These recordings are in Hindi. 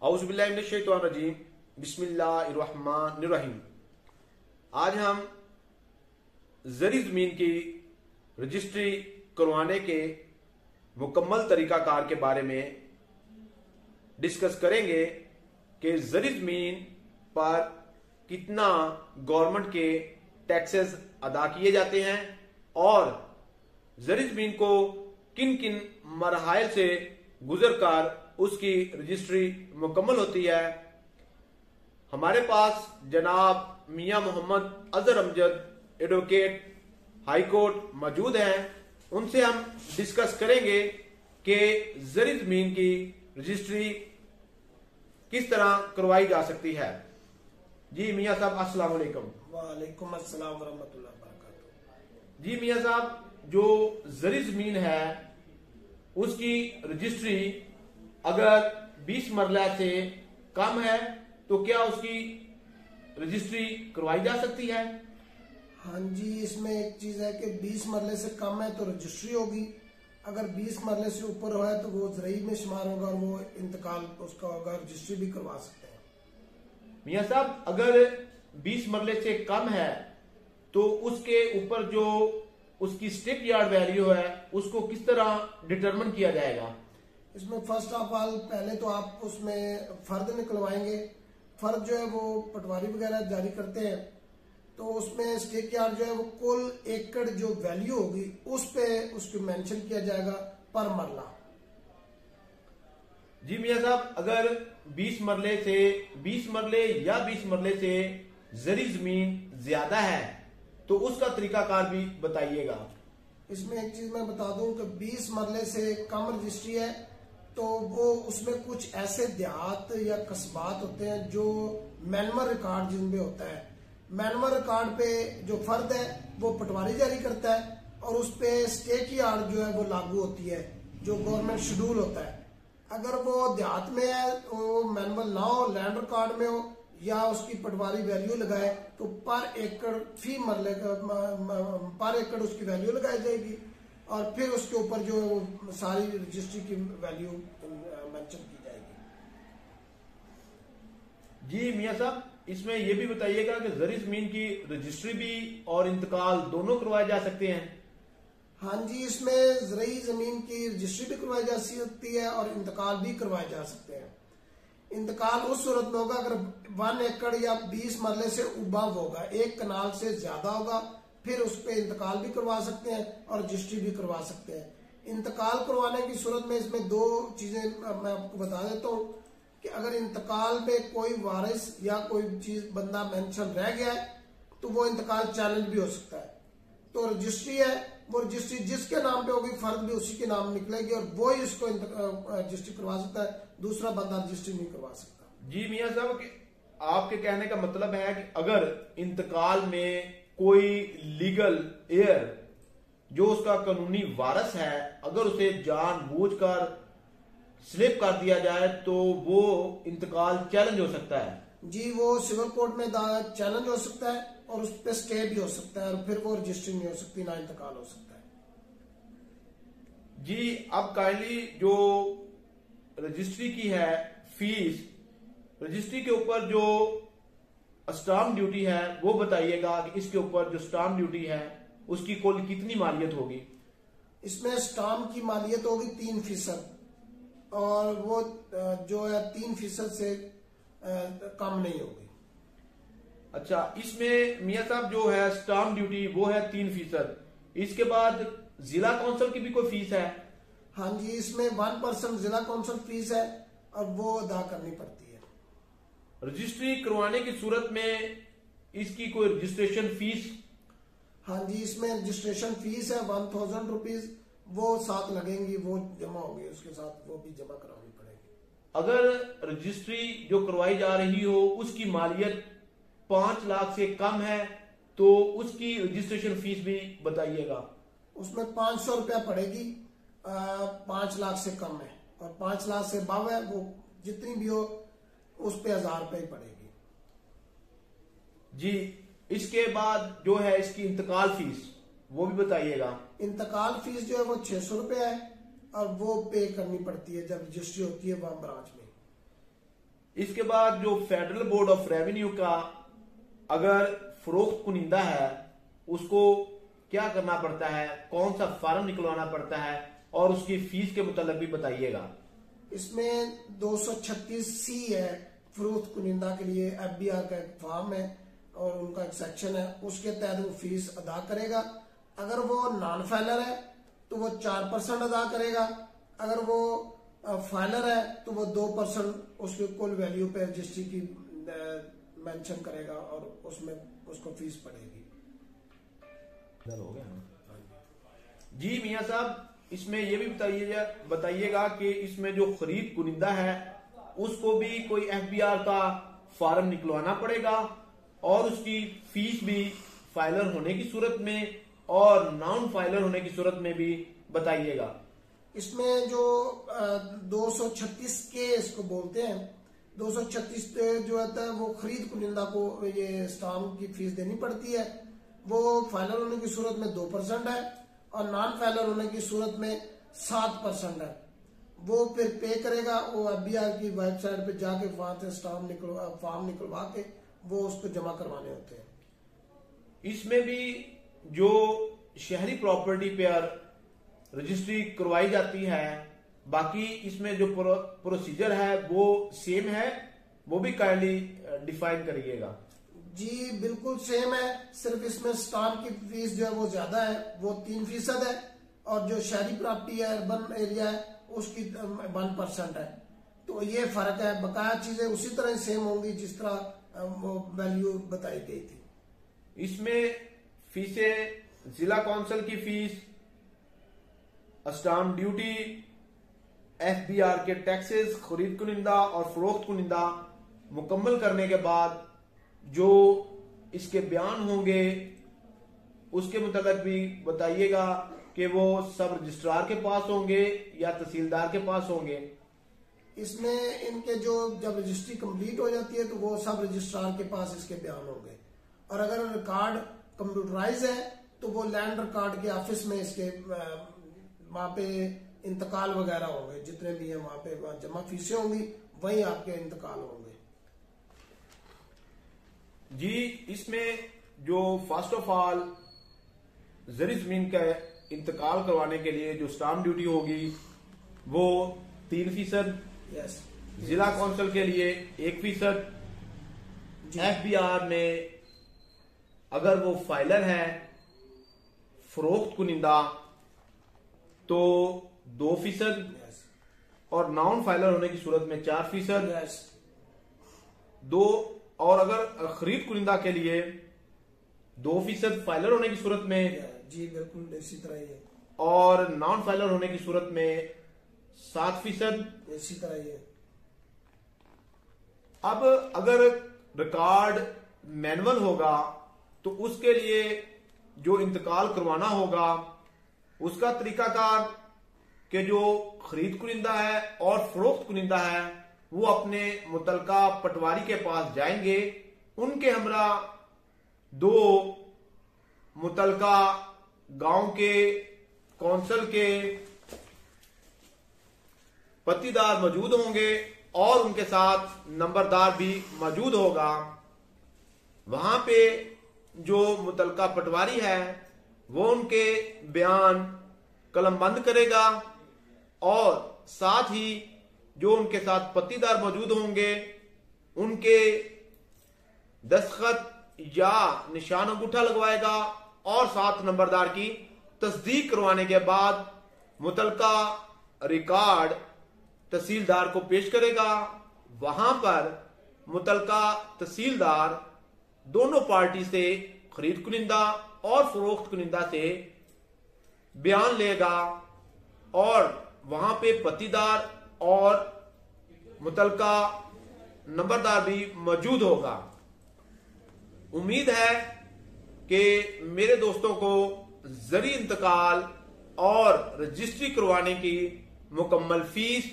औज़ुबिल्लाहि मिनश्शैतानिर्रजीम बिस्मिल्लाहिर्रहमानिर्रहीम। आज हम ज़री ज़मीन की रजिस्ट्री करवाने के मुकम्मल तरीकाकार के बारे में डिस्कस करेंगे कि ज़री ज़मीन पर कितना गवर्नमेंट के टैक्सेस अदा किए जाते हैं और ज़री ज़मीन को किन किन मरहाइल से गुजरकर उसकी रजिस्ट्री मुकम्मल होती है। हमारे पास जनाब मियां Mohammad Azhar Amjad advocate high court मौजूद हैं। उनसे हम डिस्कस करेंगे कि ज़री ज़मीन की रजिस्ट्री किस तरह करवाई जा सकती है। जी मियां साहब अस्सलाम वालेकुम। वालेकुम अस्सलाम वरहमतुल्लाहि वबरकातुहू। जी मियां साहब, जो ज़री ज़मीन है उसकी रजिस्ट्री अगर 20 मरला से कम है तो क्या उसकी रजिस्ट्री करवाई जा सकती है? हाँ जी, इसमें एक चीज है कि 20 मरले से कम है तो रजिस्ट्री होगी। अगर 20 मरले से ऊपर हो है तो वो ज़रई में शुमार होगा और वो इंतकाल उसका होगा, रजिस्ट्री भी करवा सकते हैं। मियां साहब, अगर 20 मरले से कम है तो उसके ऊपर जो उसकी स्टिप यार्ड वैल्यू है उसको किस तरह डिटरमिन किया जाएगा? इसमें फर्स्ट ऑफ ऑल पहले तो आप उसमें फर्द निकलवाएंगे। फर्द जो है वो पटवारी वगैरह जारी करते हैं, तो उसमें स्टेक यार्ड जो है वो कुल एकड़ जो वैल्यू होगी उस पे उसको मेंशन किया जाएगा पर मरला। जी मियां साहब, अगर 20 मरले से 20 मरले या 20 मरले से ज़री ज़मीन ज्यादा है तो उसका तरीकाकार भी बताइएगा। इसमें एक चीज मैं बता दूं कि 20 मरले से कम रजिस्ट्री है तो वो उसमें कुछ ऐसे देहात या कस्बात होते हैं जो मैनुअल रिकॉर्ड जिनमें होता है। मैनुअल रिकॉर्ड पे जो फर्द है वो पटवारी जारी करता है और उस पे स्टेक यार्ड जो है वो लागू होती है, जो गवर्नमेंट शेड्यूल होता है। अगर वो देहात में है वो मैनुअल ना हो, लैंड रिकॉर्ड में हो या उसकी पटवारी वैल्यू लगाए तो पर एकड़ फी मरले का पर एकड़ उसकी वैल्यू लगाई जाएगी और फिर उसके ऊपर जो है वो सारी रजिस्ट्री की वैल्यू मेंशन की जाएगी। जी मियां साहब, इसमें यह भी बताइएगा कि ज़री ज़मीन की रजिस्ट्री भी और इंतकाल दोनों करवाए जा सकते हैं? हाँ जी, इसमें ज़रई जमीन की रजिस्ट्री भी करवाई जा सकती है और इंतकाल भी करवाए जा सकते हैं। इंतकाल उस सूरत में होगा अगर 1 एकड़ या 20 मरले से उबाव होगा, 1 कनाल से ज्यादा होगा, फिर उस पर इंतकाल भी करवा सकते हैं और रजिस्ट्री भी करवा सकते हैं। इंतकाल करवाने की सूरत में इसमें 2 चीजें मैं आपको बता देता हूँ कि अगर इंतकाल में कोई वारिस या कोई चीज बंदा मेंशन रह गया है तो वो इंतकाल चैलेंज भी हो सकता है। तो रजिस्ट्री है, वो रजिस्ट्री जिसके नाम पे होगी फर्द भी उसी के नाम निकलेगी और वो ही इसको रजिस्ट्री करवा सकता है, दूसरा बंदा रजिस्ट्री नहीं करवा सकता। जी मियां साहब, आपके कहने का मतलब है कि अगर इंतकाल में कोई लीगल एयर जो उसका कानूनी वारिस है अगर उसे जानबूझकर स्लिप कर दिया जाए तो वो इंतकाल चैलेंज हो सकता है? जी, वो सिविल कोर्ट में चैलेंज हो सकता है और उस पर स्टे भी हो सकता है और फिर वो रजिस्ट्री नहीं हो सकती, ना इंतकाल हो सकता है। जी, अब काइंडली जो रजिस्ट्री की है फीस, रजिस्ट्री के ऊपर जो स्टाम्प ड्यूटी है वो बताइएगा कि इसके ऊपर जो स्टाम्प ड्यूटी है उसकी कुल कितनी मालियत होगी? इसमें स्टाम्प की मालियत होगी 3% और वो जो है 3% से कम नहीं होगी। अच्छा, इसमें मियां साहब जो है स्टाम्प ड्यूटी वो है 3%। इसके बाद जिला काउंसिल की भी कोई फीस है? हाँ जी, इसमें 1% जिला काउंसिल फीस है और वो अदा करनी पड़ती है। रजिस्ट्री करवाने की सूरत में इसकी कोई रजिस्ट्रेशन फीस? हाँ जी, इसमें रजिस्ट्रेशन फीस है 1000 रुपीज, वो साथ लगेंगी, वो जमा होगी उसके साथ, वो भी जमा करानी पड़ेगी। अगर रजिस्ट्री जो करवाई जा रही हो उसकी मालियत 5 लाख से कम है तो उसकी रजिस्ट्रेशन फीस भी बताइएगा। उसमें 500 रुपया पड़ेगी, 5 लाख से कम है, और 5 लाख से अबव है वो जितनी भी हो उस पे 1000 रुपये पड़ेगी। जी, इसके बाद जो है इसकी इंतकाल फीस वो भी बताइएगा। इंतकाल फीस जो है वो 600 रुपये है और वो पे करनी पड़ती है जब रजिस्ट्री होती है वहां ब्रांच में। इसके बाद जो फेडरल बोर्ड ऑफ रेवेन्यू का अगर फरोख्त कुनिंदा है उसको क्या करना पड़ता है, कौन सा फॉर्म निकलवाना पड़ता है और उसकी फीस के मुताबिक भी बताइएगा। इसमें 236C है फरोख्त कुनिंदा के लिए, FBR का एक फॉर्म है और उनका एक सेक्शन है, उसके तहत वो फीस अदा करेगा। अगर वो नॉन फाइलर है तो वो 4% अदा करेगा, अगर वो फाइलर है तो वो 2% उसके कुल वैल्यू पे रजिस्ट्री की मेंशन करेगा और उसमें उसको फीस पड़ेगी। हो गया जी मियां साहब, इसमें ये भी बताइएगा कि इसमें जो खरीद कुनिंदा है उसको भी कोई FBR का फॉर्म निकलवाना पड़ेगा और उसकी फीस भी फाइलर होने की सूरत में और नॉन फाइलर होने की सूरत में भी बताइएगा। इसमें जो 236K इसको बोलते हैं, 236 जो होता है वो खरीद कुनिंदा को ये स्टाम्प की फीस देनी पड़ती है। वो फाइलर होने की सूरत में 2% है और नॉन फाइलर होने की सूरत में 7% है। वो फिर पे करेगा, वो FBR की वेबसाइट पे जाके वहां से फॉर्म निकलवा के वो उसको जमा करवाने होते हैं। इसमें भी जो शहरी प्रॉपर्टी पर रजिस्ट्री करवाई जाती है, बाकी इसमें जो प्रोसीजर है वो सेम है, वो भी काइंडली डिफाइन करिएगा। जी बिल्कुल सेम है, सिर्फ इसमें स्टाम्प की फीस जो है वो ज्यादा है, वो 3% है और जो शहरी प्रॉपर्टी है, अर्बन एरिया है, उसकी 1% है। तो ये फर्क है, बकाया चीजें उसी तरह सेम होंगी जिस तरह वो वैल्यू बताई गई थी। इसमें फीसें जिला कौंसिल की फीस, स्टाम्प ड्यूटी, FBR के टैक्सेस, खरीद कुनिंदा और फरोख्त कुनिंदा मुकम्मल करने के बाद जो इसके बयान होंगे उसके मुताबिक भी बताइएगा कि वो सब रजिस्ट्रार के पास होंगे या तहसीलदार के पास होंगे। इसमें इनके जो जब रजिस्ट्री कंप्लीट हो जाती है तो वो सब रजिस्ट्रार के पास इसके बयान होंगे और अगर रिकॉर्ड कंप्यूटराइज है तो वो लैंड रिकॉर्ड के ऑफिस में इसके वहां पे इंतकाल वगैरह होंगे, जितने भी हैं वहां पे जमा फीसें होंगी वहीं आपके इंतकाल होंगे। जी इसमें जो फर्स्ट ऑफ ऑल जरी जमीन का इंतकाल करवाने के लिए जो स्टाम्प ड्यूटी होगी वो 3%, यस, जिला कौंसिल के लिए 1%, FBR में अगर वो फाइलर है फरोख्त कुनिंदा तो 2% और नॉन फाइलर होने की सूरत में 4%, यस, और अगर खरीद कुनिंदा के लिए 2% फाइलर होने की सूरत में, जी बिल्कुल इसी तरह ही है, और नॉन फाइलर होने की सूरत में 7%, इसी तरह ही है। अब अगर रिकॉर्ड मैनुअल होगा तो उसके लिए जो इंतकाल करवाना होगा उसका तरीकाकार कि जो खरीद कुनिंदा है और फरोख्त कुनिंदा है वो अपने मुतलका पटवारी के पास जाएंगे, उनके हमरा 2 मुतलका गांव के कौंसिल के पत्तीदार मौजूद होंगे और उनके साथ नंबरदार भी मौजूद होगा। वहां पे जो मुतलका पटवारी है वो उनके बयान कलमबंद करेगा और साथ ही जो उनके साथ पत्तीदार मौजूद होंगे उनके दस्तखत या निशान अंगूठा लगवाएगा और साथ नंबरदार की तस्दीक करवाने के बाद मुतलका रिकॉर्ड तहसीलदार को पेश करेगा। वहां पर मुतलका तहसीलदार दोनों पार्टी से, खरीद कुनिंदा और फरोख्त कुनिंदा से बयान लेगा और वहां पे पत्तीदार और मुतलका नंबरदार भी मौजूद होगा। उम्मीद है कि मेरे दोस्तों को जरी इंतकाल और रजिस्ट्री करवाने की मुकम्मल फीस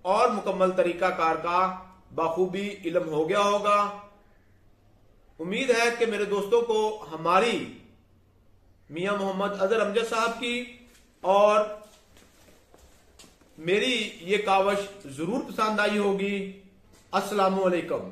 और मुकम्मल तरीकाकार का बाखूबी इल्म हो गया होगा। उम्मीद है कि मेरे दोस्तों को हमारी मियां मोहम्मद अजहर अमजद साहब की और मेरी ये कावश जरूर पसंद आई होगी। अस्सलामुअलैकुम।